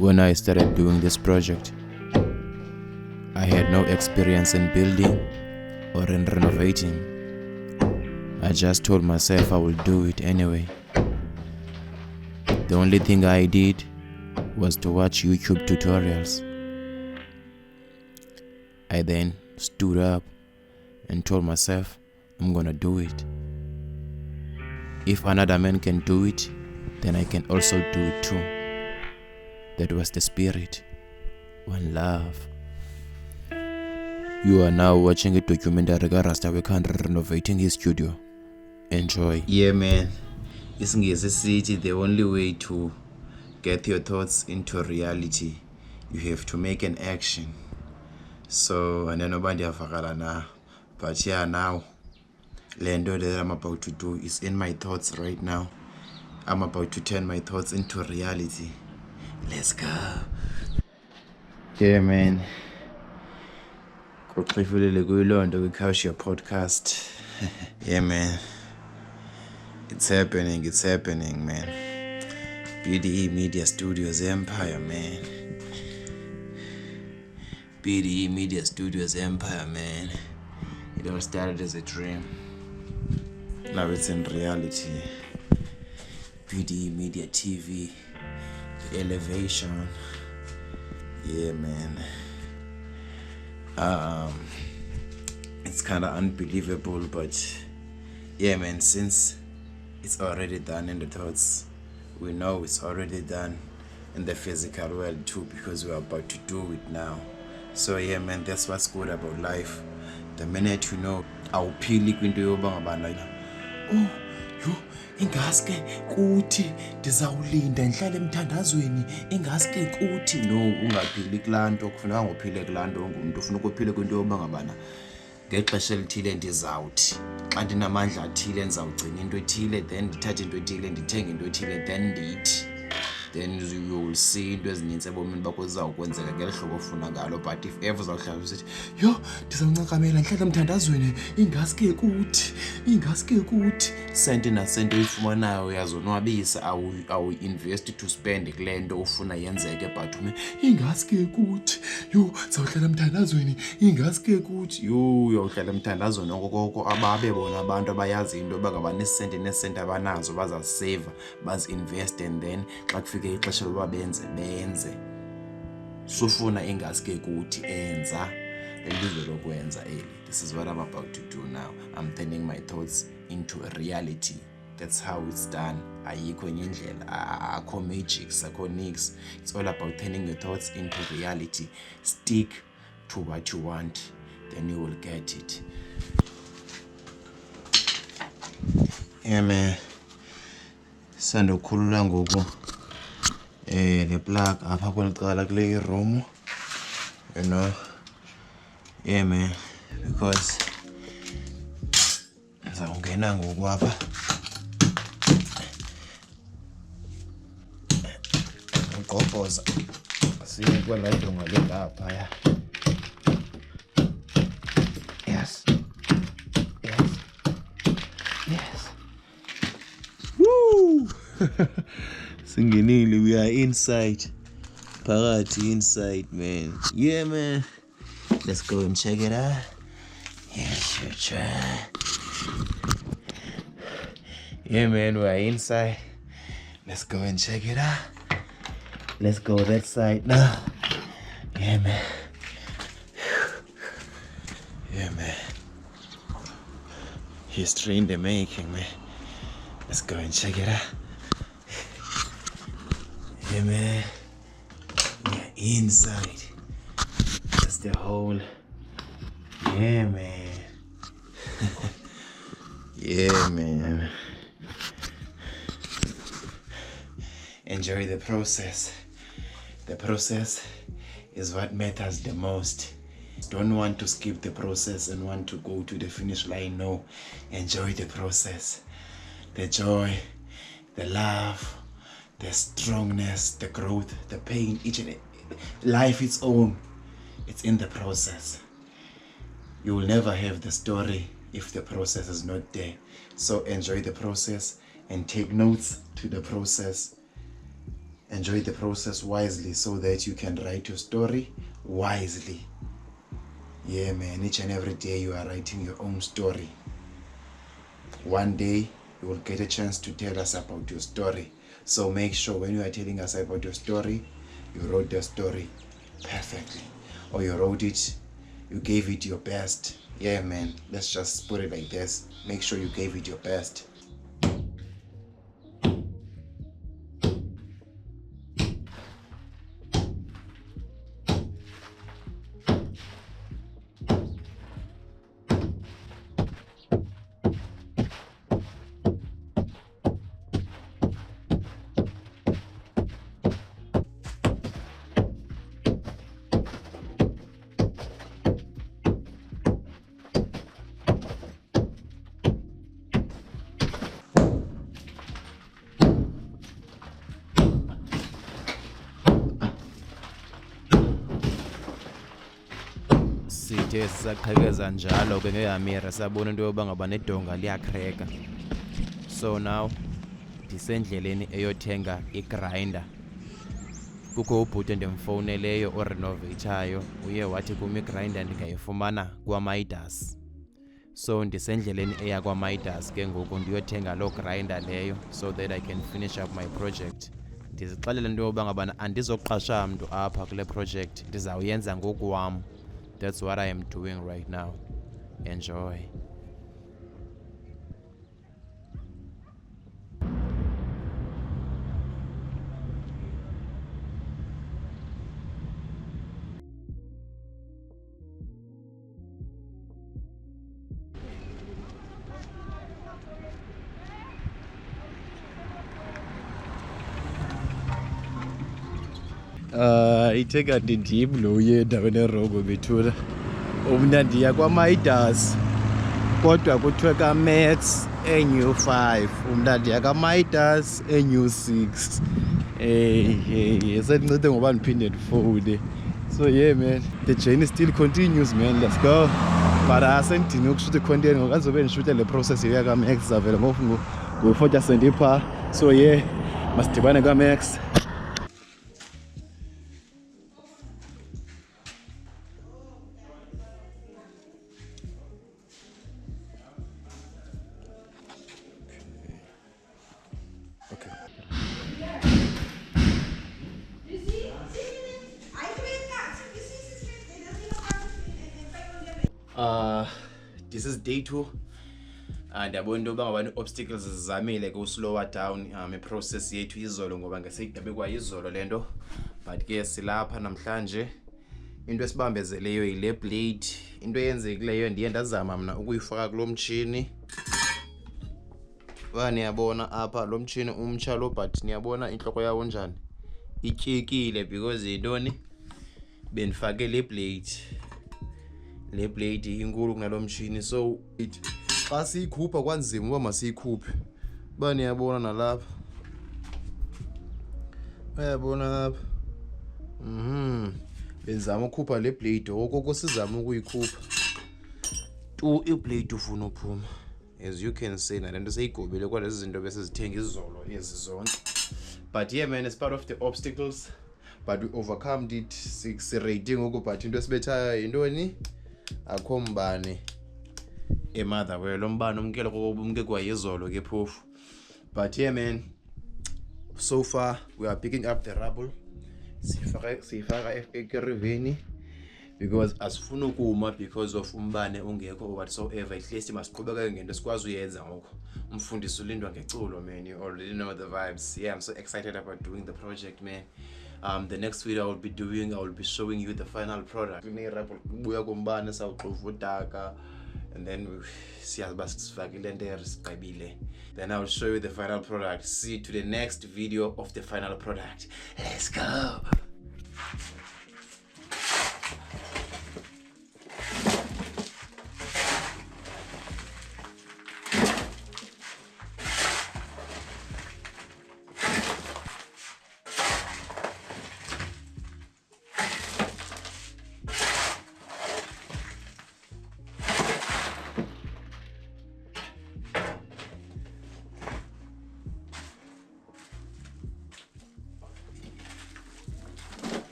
When I started doing this project, I had no experience in building or in renovating. I just told myself I will do it anyway. The only thing I did was to watch YouTube tutorials. I then stood up and told myself I'm gonna do it. If another man can do it, then I can also do it too. That was the spirit. One love. You are now watching a documentary ka Rasta Khan renovating his studio. Enjoy. Yeah, man. Isingisi sithi the only way to get your thoughts into reality, you have to make an action. So ananobandi afakala na, but yeah, now lendo that I'm about to do is in my thoughts right now. I'm about to turn my thoughts into reality. Let's go. Yeah, man. Kuxifulele kuyilondo kwiCouch Your Podcast. Yeah, man. It's happening, man. BDE Media Studios Empire, man. BDE Media Studios Empire, man. It all started as a dream. Now it's in reality. BDE Media TV, the elevation. Yeah, man. It's kind of unbelievable, but yeah, man, since it's already done in the thoughts, we know it's already done in the physical world too, because we're about to do it now. So yeah, man, that's what's good about life. The minute you know, awuphili kwinto yoba ngabana ingaske kuthi ndizawulinda ndihlale emthandazweni ingaske kuthi no, ungaphili kulanto kufuneka ngophile kulanto ngumuntu ufuna ukuphila kwinto yoba ngabana ngexesha elithile ndizawuthi xa ndinamandla athile ndizawugcina into ethile, then ndithathe into ethile ndithenge into ethile, then ndithi, then you will see into ezininzi ebomini bakho zizawukwenzeka ngeli hlobo ofuna ngalo. But if ever uzawuhlala usithi yho ndizawuncakamela ndihlala emthandazweni ingaske kuthi sente nasento uyifumanayo uyazonwabisa, awu-invest to spend kule nto ufuna yenzeke, but ingaske kuthi yho zawuhlala emthandazweni ingaske kuthi yho uyawuhlala emthandazweni okokoko ababe bona abantu abayazi into yoba ngaba nesente abanazo bazaziseva bazi-invest, and then xa kufike ixesha loba benze sufuna ingaske kuthi enza elizwe lokwenza eli. This is what I'm about to do now. I'm turning my thoughts into a reality. That's how it's done. Ayikho enye indlela, akho magics, akho nix. It's all about turning your thoughts into reality. Stick to what you want, then you will get it. Yeah, man. Sandokhulula ngoku le plug apha kweliqala kule room, you know. Yeah, man, because ngizawungena ngoku apha ngigqobhoza siye kwelaa donga lengapha ya. Yes. Woo. Singenile, we are inside. Phakathi inside, man. Yeah, man. Let's go and check it out. Yeah, sure try. Yeah, man, we are inside. Let's go and check it out. Let's go that side now. Yeah, man. Yeah, man. History in the making, man. Let's go and check it out. Yeah, man. Yeah, inside. That's the whole. Yeah, man. Yeah, man. Enjoy the process. The process is what matters the most. Don't want to skip the process and want to go to the finish line. No, enjoy the process. The joy, the love, the strongness, the growth, the pain, each and life its own. It's in the process. You will never have the story if the process is not there. So enjoy the process and take notes to the process enjoy the process wisely so that you can write your story wisely. Yeah, man, each and every day you are writing your own story. One day you will get a chance to tell us about your story. So make sure when you are telling us about your story, you wrote the story perfectly. Or you wrote it, you gave it your best. Yeah, man, let's just put it like this. Make sure you gave it your best. Sithe sisaqhekeza njalo ke ngehamira sabona into yoba ngaba nedonga liyakreka. So now ndisendleleni eyothenga igrinder. Kukho ubhuti endimfowuneleyo orenovathayo, uye wathi kum igrinder ndingayifumana kwaMidas. So ndisendleleni eya kwaMidas ke ngoku ndiyothenga loo grinder leyo so that I can finish up my project. Ndizixelela into yoba ngabana andizoqasha mntu apha kule project, ndizawuyenza ngokwam. That's what I am doing right now. Enjoy. Ithe kanti ndim lo uye endaweni erongo bethuna. Mna ndiya kwaMidas kodwa kuthiwe kaMax eNew 5. Mna ndiya kaMidas eNew 6. Sendincede ngoba ndiphinde ndifowune. So yeah, man, the journey still continues, man. Let's go. But sendidini ukushuta i-content ngoku azobe ndishuta le process yoya kaMax zavela ngo-40 sendipha. So yeah, masidibane kaMax. This is day 2. Ndiyabona into yoba ngabani obstacles zizamile ku slower down process yethu izolo ngoba ngeseyidabekwa izolo lento, but ke silapha namhlanje. Into esibambezeleyo yile blade. Into eyenzekileyo ndiye ndazama mna ukuyifaka kulo mtshini. Niyabona apha lo mtshini umtsha lo, but niyabona intloko yawo njani ityekile because yintoni bendifake le blade. Le blade inkulu kunalo mtshini, so xa siyikhupha kwanzima uba masiyikhuphe. Niyabona nalapha, bayabona apha. Benzama ukhupha le blade okoko sizama ukuyikhupha tu iblade ufuna uphuma. As you can see, nale nto seyigobile kwalezi zinto besizithenga izolo ezi zonke. But yeah, man, it's part of the obstacles, but we overcome it. Si-rating ngoku, but into esibethayo yintoni? Akho mbane eMotherwell. Lo mbane umkele umke kwayizolo ke phofu. But yeah, man, so far we are picking up the rubble. Sifaka ekeriveni because asifuna ukuma because of umbane ungekho whatsoever. At least masiqhubeka ngento sikwazi uyenza ngoku. Umfundisi ulindwa ngeculo, man. You already know the vibes. Yeah, I'm so excited about doing the project, man. The next video I will be showing you the final product. Buya kumbane sawuxuva udaka, and then then I will show you the final product. See you to the next video of the final product. Let's go.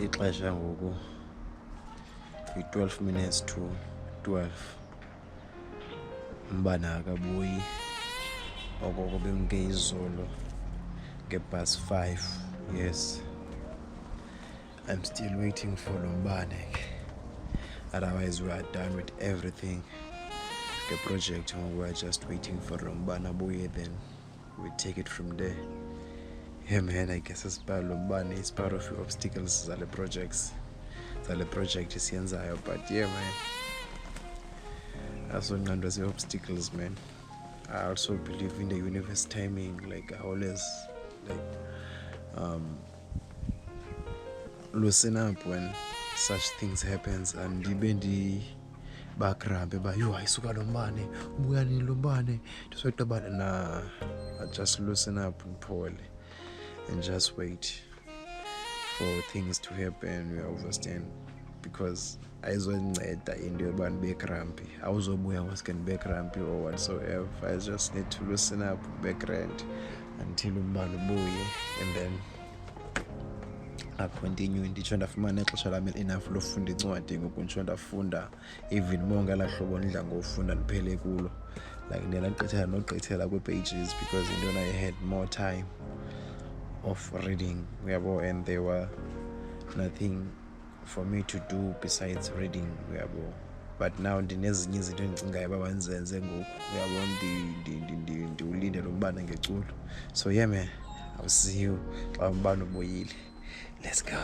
ixesha ngoku yi-12 minutes to 12. Umbane akabuyi okoko bemke izolo ngebus 5. Yes, I'm still waiting for lo mbane ke. Otherwise we are done with everything. The project, we are just waiting for lo mbane abuye, then we take it from there. Yeah man, I guess it's part of mbane, it's part of the obstacles zale projects. Zale project isiyenzayo, but yeah man. That's one kind of the obstacles, man. I also believe in the universe timing. Like I always loosen up when such things happens, and ndibe bakrambe ba yo ayisuka lo mbane ubuya ni lo mbane ndisoyita bana na. I just loosen up and pull and just wait for things to happen. We understand, because ayizonceda into yobana bekrampi, awuzobuya ngosuke ndibekrampi or whatsoever. I just need to loosen up, background until umbane ubuye, and then I continue. Nditsho ndafumana ixesha lam enough lofunda incwadi ngoku, nditsho ndafunda even more ngala hlobo ndidla ngofunda ndiphele kulo, like ndigqithela nogqithela kwe-pages, because intona I had more time of reading, uyabo, and there were nothing for me to do besides reading, uyabo. But now ndinezinye izinto endicingayo uba mandizenze ngoku, uyabo, ndiwulinde lo mbane ngeculo. So yeah man, I'll see you xa umbane ubuyile. Let's go.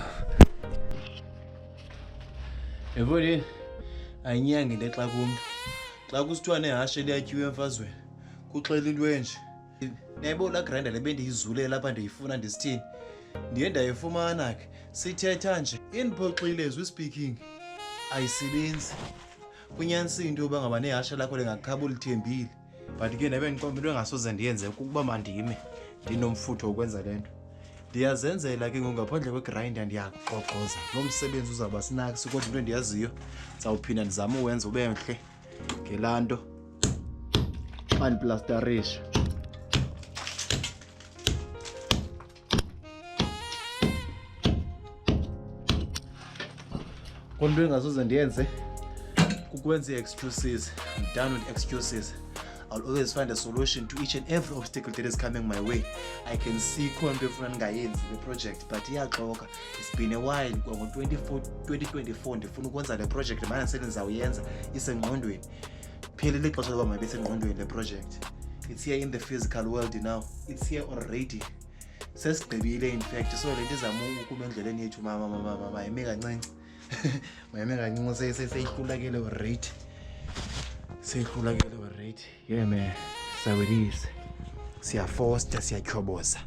Yabonini, ayinyange into xa kumntu. Xa kusithiwa nehashe liyatyiwa emfazweni, kuxela into enje. Niyayibona laa grinder le bendiyizulela apha ndiyifuna ndisithini? Ndiye ndayifumana ke, sithetha nje indiphoxile ezwi speaking, ayisebenzi. Kunyanisile into yoba ngaba nehashe lakho lingakhaba ulithembile. But ke ndabe ndiqomba into engasoze ndiyenze kukuba mandime ndinomfutho wokwenza le nto. Ndiyazenzela ke ngaphandle kwegrinder, ndiyaxoxoza lo msebenzi uzawuba sinakisi, kodwa into endiyaziyo ndizawuphinda ndizame uwenza ube mhle ngelaa nto andiplastarisha. Kodwa into engasoze ndiyenze kukwenza ii-excuses. I'm done with excuses. I'll always find a solution to each and every obstacle that is coming my way. I can see khona into efuna ndingayenzi le project, but iyaxoka. It's been a while. Ngo-2024 ndifuna ukwenza le project, manje sele ndizawuyenza isengqondweni. Phelile ixesha loba mayibe sengqondweni le project. It's here in the physical world now. It's here already. Sesigqibile in fact. So le nto izama ukuma endleleni yethu mayime kancinci. Mayime kancinci, seyihlulakele already. Seyihlulakele already. Yeah man, so it is. Siyafosta, siyatyhoboza.